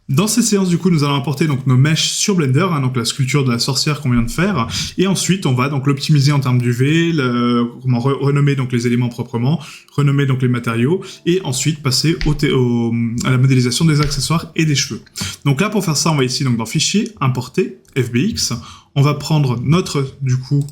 Dans ces séances, du coup, nous allons importer donc nos mèches sur Blender, hein, donc la sculpture de la sorcière qu'on vient de faire, et ensuite on va donc l'optimiser en termes d'UV, renommer donc les éléments proprement, renommer donc les matériaux, et ensuite passer à la modélisation des accessoires et des cheveux. Donc là, pour faire ça, on va ici donc dans Fichier, Importer, FBX, on va prendre notre du coup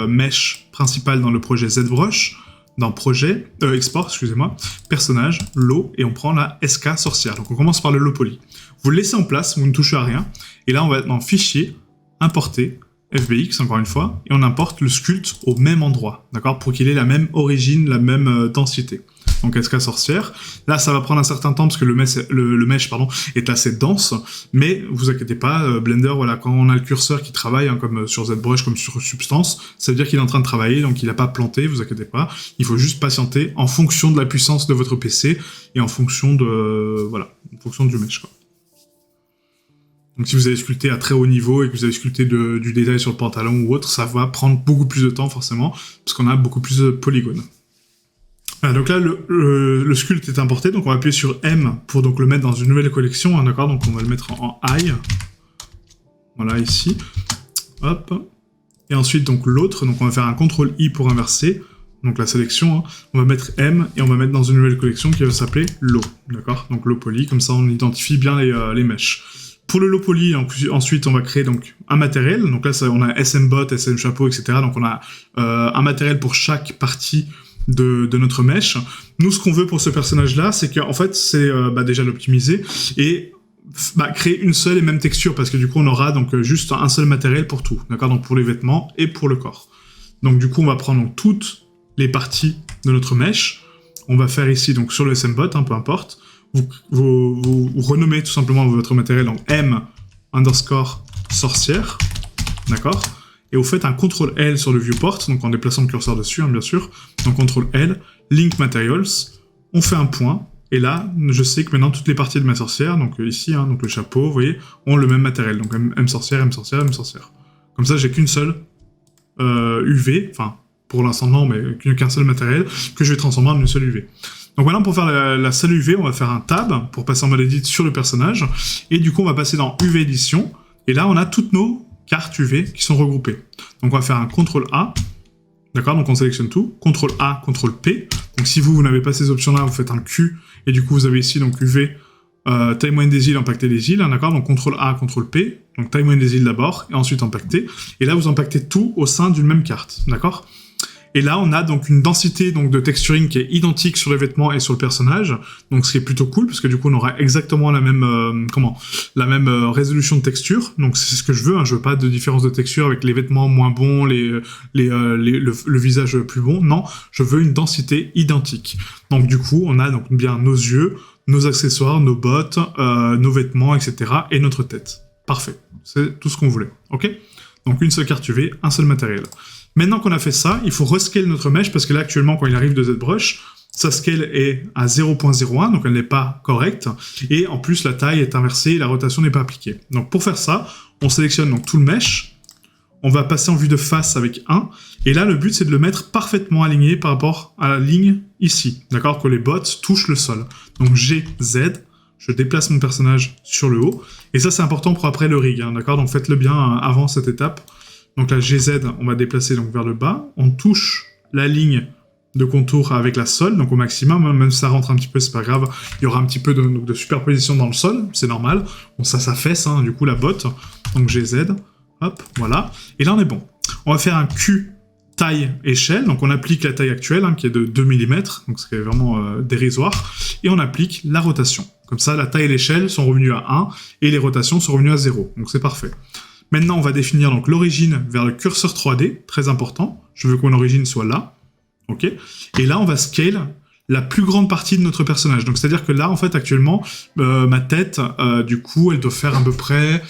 mèche principale dans le projet ZBrush, dans projet, export, excusez-moi, personnage, lot, et on prend la SK sorcière. Donc on commence par le lot poly. Vous le laissez en place, vous ne touchez à rien, et là on va être dans Fichier, Importer, FBX encore une fois, et on importe le sculpte au même endroit, d'accord, pour qu'il ait la même origine, la même densité. Donc SK sorcière. Là, ça va prendre un certain temps parce que le mesh est assez dense, mais vous inquiétez pas, Blender, voilà, quand on a le curseur qui travaille, hein, comme sur ZBrush, comme sur Substance, ça veut dire qu'il est en train de travailler, donc il n'a pas planté, vous inquiétez pas. Il faut juste patienter en fonction de la puissance de votre PC et en fonction de, en fonction du mesh, quoi. Donc si vous avez sculpté à très haut niveau et que vous avez sculpté du détail sur le pantalon ou autre, ça va prendre beaucoup plus de temps forcément, parce qu'on a beaucoup plus de polygones. Voilà, donc là, le sculpte est importé, donc on va appuyer sur M pour donc le mettre dans une nouvelle collection, hein, d'accord, donc on va le mettre en I, voilà, ici, hop, et ensuite donc l'autre, donc on va faire un CTRL-I pour inverser, donc la sélection, hein, on va mettre M et on va mettre dans une nouvelle collection qui va s'appeler Lot, d'accord, donc Lot Poly, comme ça on identifie bien les mèches. Pour le lot poly, ensuite, on va créer donc un matériel. Donc là, on a SM bot, SM chapeau, etc. Donc on a un matériel pour chaque partie de notre mèche. Nous, ce qu'on veut pour ce personnage-là, c'est qu'en fait, c'est déjà l'optimiser et créer une seule et même texture, parce que du coup, on aura donc juste un seul matériel pour tout. D'accord, donc pour les vêtements et pour le corps. Donc du coup, on va prendre donc toutes les parties de notre mèche. On va faire ici donc sur le SM bot, hein, peu importe. Vous renommez tout simplement votre matériel en M underscore sorcière, d'accord, et vous faites un CTRL-L sur le viewport, donc en déplaçant le curseur dessus, hein, bien sûr, donc CTRL-L, link materials, on fait un point, et là, je sais que maintenant toutes les parties de ma sorcière, donc ici, hein, donc le chapeau, vous voyez, ont le même matériel, donc M sorcière, M sorcière, M sorcière. Comme ça, j'ai qu'une seule UV, enfin, pour l'instant non, mais qu'un seul matériel, que je vais transformer en une seule UV. Donc maintenant, pour faire la seule UV, on va faire un tab pour passer en mode edit sur le personnage. Et du coup, on va passer dans UV édition. Et là, on a toutes nos cartes UV qui sont regroupées. Donc on va faire un CTRL-A. D'accord, donc on sélectionne tout. CTRL-A, CTRL-P. Donc si vous n'avez pas ces options-là, vous faites un Q. Et du coup, vous avez ici donc UV, taille moyenne des îles, impacter les îles. Hein, d'accord, donc CTRL-A, CTRL-P. Donc taille moyenne des îles d'abord, et ensuite impacter. Et là, vous impactez tout au sein d'une même carte. D'accord ? Et là, on a donc une densité donc de texturing qui est identique sur les vêtements et sur le personnage, donc ce qui est plutôt cool parce que du coup, on aura exactement la même résolution de texture. Donc c'est ce que je veux. Hein. Je veux pas de différence de texture avec les vêtements moins bons, le visage plus bon. Non, je veux une densité identique. Donc du coup, on a donc bien nos yeux, nos accessoires, nos bottes, nos vêtements, etc. et notre tête. Parfait. C'est tout ce qu'on voulait. Ok ? Donc une seule carte UV, un seul matériel. Maintenant qu'on a fait ça, il faut rescale notre mèche, parce que là, actuellement, quand il arrive de ZBrush, sa scale est à 0.01, donc elle n'est pas correcte, et en plus, la taille est inversée, et la rotation n'est pas appliquée. Donc pour faire ça, on sélectionne donc tout le mesh, on va passer en vue de face avec 1, et là, le but, c'est de le mettre parfaitement aligné par rapport à la ligne ici, d'accord, que les bots touchent le sol. Donc G, Z, je déplace mon personnage sur le haut, et ça, c'est important pour après le rig, hein, d'accord, donc faites-le bien avant cette étape. Donc la GZ, on va déplacer donc vers le bas. On touche la ligne de contour avec la sole, donc au maximum. Même si ça rentre un petit peu, c'est pas grave. Il y aura un petit peu de superposition dans le sol, c'est normal. Bon, ça s'affaisse, hein, du coup, la botte. Donc GZ, hop, voilà. Et là, on est bon. On va faire un Q taille échelle. Donc on applique la taille actuelle, hein, qui est de 2 mm, donc c'est vraiment dérisoire. Et on applique la rotation. Comme ça, la taille et l'échelle sont revenus à 1, et les rotations sont revenues à 0. Donc c'est parfait. Maintenant, on va définir donc l'origine vers le curseur 3D, très important. Je veux que mon origine soit là, ok. Et là, on va scale la plus grande partie de notre personnage. Donc, c'est-à-dire que là, en fait, actuellement, ma tête, du coup, elle doit faire à peu près,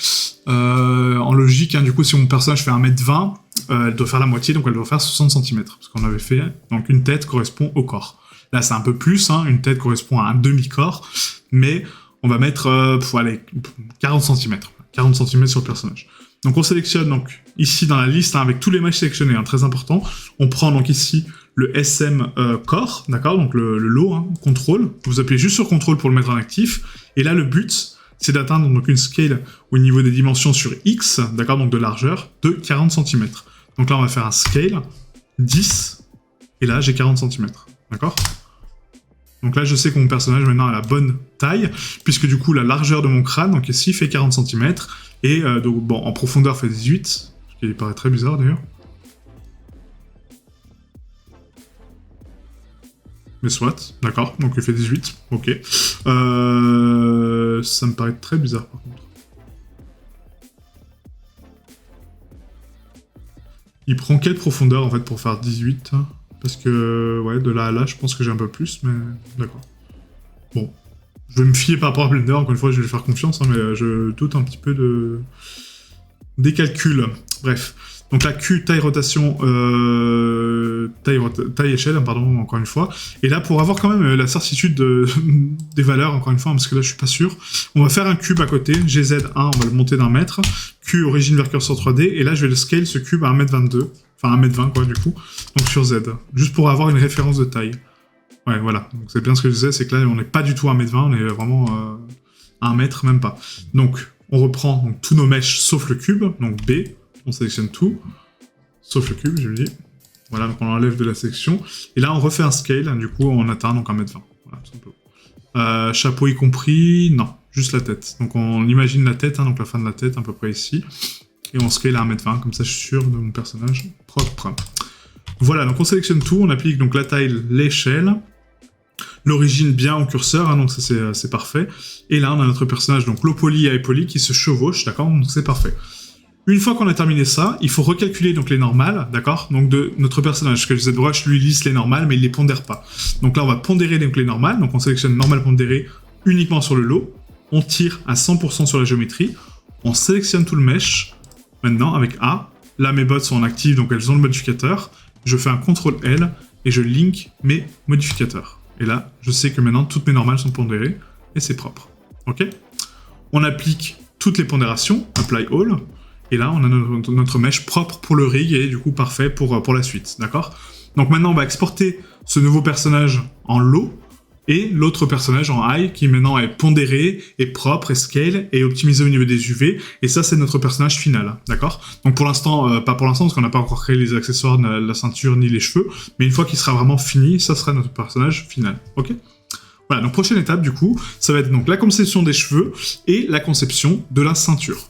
en logique, hein, du coup, si mon personnage fait 1m20, elle doit faire la moitié, donc elle doit faire 60 cm. Parce qu'on avait fait, donc une tête correspond au corps. Là, c'est un peu plus, hein, une tête correspond à un demi-corps, mais on va mettre, 40 cm. 40 cm sur le personnage. Donc on sélectionne donc ici dans la liste, hein, avec tous les meshs sélectionnés, hein, très important. On prend donc ici le SM Core, d'accord, donc le lot, hein, contrôle. Vous appuyez juste sur contrôle pour le mettre en actif. Et là le but, c'est d'atteindre donc une scale au niveau des dimensions sur X, d'accord, donc de largeur, de 40 cm. Donc là, on va faire un scale, 10, et là, j'ai 40 cm, d'accord? Donc là, je sais que mon personnage, maintenant, a la bonne taille, puisque du coup, la largeur de mon crâne, donc ici, fait 40 cm, et donc, bon, en profondeur, fait 18, ce qui paraît très bizarre, d'ailleurs. Mais soit, d'accord, donc il fait 18, ok. Ça me paraît très bizarre, par contre. Il prend quelle profondeur, en fait, pour faire 18 hein? Parce que, ouais, de là à là, je pense que j'ai un peu plus, mais d'accord. Bon. Je vais me fier par rapport à Blender, encore une fois, je vais lui faire confiance, hein, mais je doute un petit peu des calculs. Bref. Donc là, Q, taille, rotation, taille, échelle, pardon, encore une fois. Et là, pour avoir quand même la certitude des valeurs, encore une fois, parce que là, je suis pas sûr, on va faire un cube à côté, GZ1, on va le monter d'1 mètre, Q, origine vers curseur 3D, et là, je vais le scale ce cube à 1m22, enfin 1m20, quoi, du coup, donc sur Z, juste pour avoir une référence de taille. Ouais, voilà, donc c'est bien ce que je disais, c'est que là, on n'est pas du tout à 1m20, on est vraiment à 1 mètre, même pas. Donc, on reprend donc, tous nos mèches, sauf le cube, donc B, on sélectionne tout, sauf le cube, je le dis. Voilà, donc on l'enlève de la sélection. Et là, on refait un scale, hein, du coup, on atteint donc 1m20. Voilà, tout simplement. Chapeau y compris, non, juste la tête. Donc on imagine la tête, hein, donc la fin de la tête, à peu près ici. Et on scale à 1m20, comme ça je suis sûr de mon personnage propre. Voilà, donc on sélectionne tout, on applique donc la taille, l'échelle, l'origine bien au curseur, hein, donc ça c'est parfait. Et là, on a notre personnage, donc low poly et high poly, qui se chevauchent, d'accord, donc c'est parfait. Une fois qu'on a terminé ça, il faut recalculer donc les normales, d'accord, donc de notre personnage, que ZBrush lui lisse les normales, mais il les pondère pas. Donc là, on va pondérer donc les normales, donc on sélectionne normal pondéré uniquement sur le low, on tire à 100% sur la géométrie, on sélectionne tout le mesh, maintenant avec A, là mes bots sont en active, donc elles ont le modificateur, je fais un CTRL-L, et je link mes modificateurs. Et là, je sais que maintenant, toutes mes normales sont pondérées, et c'est propre. Ok? On applique toutes les pondérations, apply all, et là, on a notre mesh propre pour le rig, et du coup, parfait pour la suite, d'accord? Donc maintenant, on va exporter ce nouveau personnage en low, et l'autre personnage en high, qui maintenant est pondéré, est propre, est scale, et optimisé au niveau des UV, et ça, c'est notre personnage final, d'accord? Donc pour l'instant, pas pour l'instant, parce qu'on n'a pas encore créé les accessoires, la ceinture, ni les cheveux, mais une fois qu'il sera vraiment fini, ça sera notre personnage final, ok? Voilà, donc prochaine étape, du coup, ça va être donc la conception des cheveux, et la conception de la ceinture.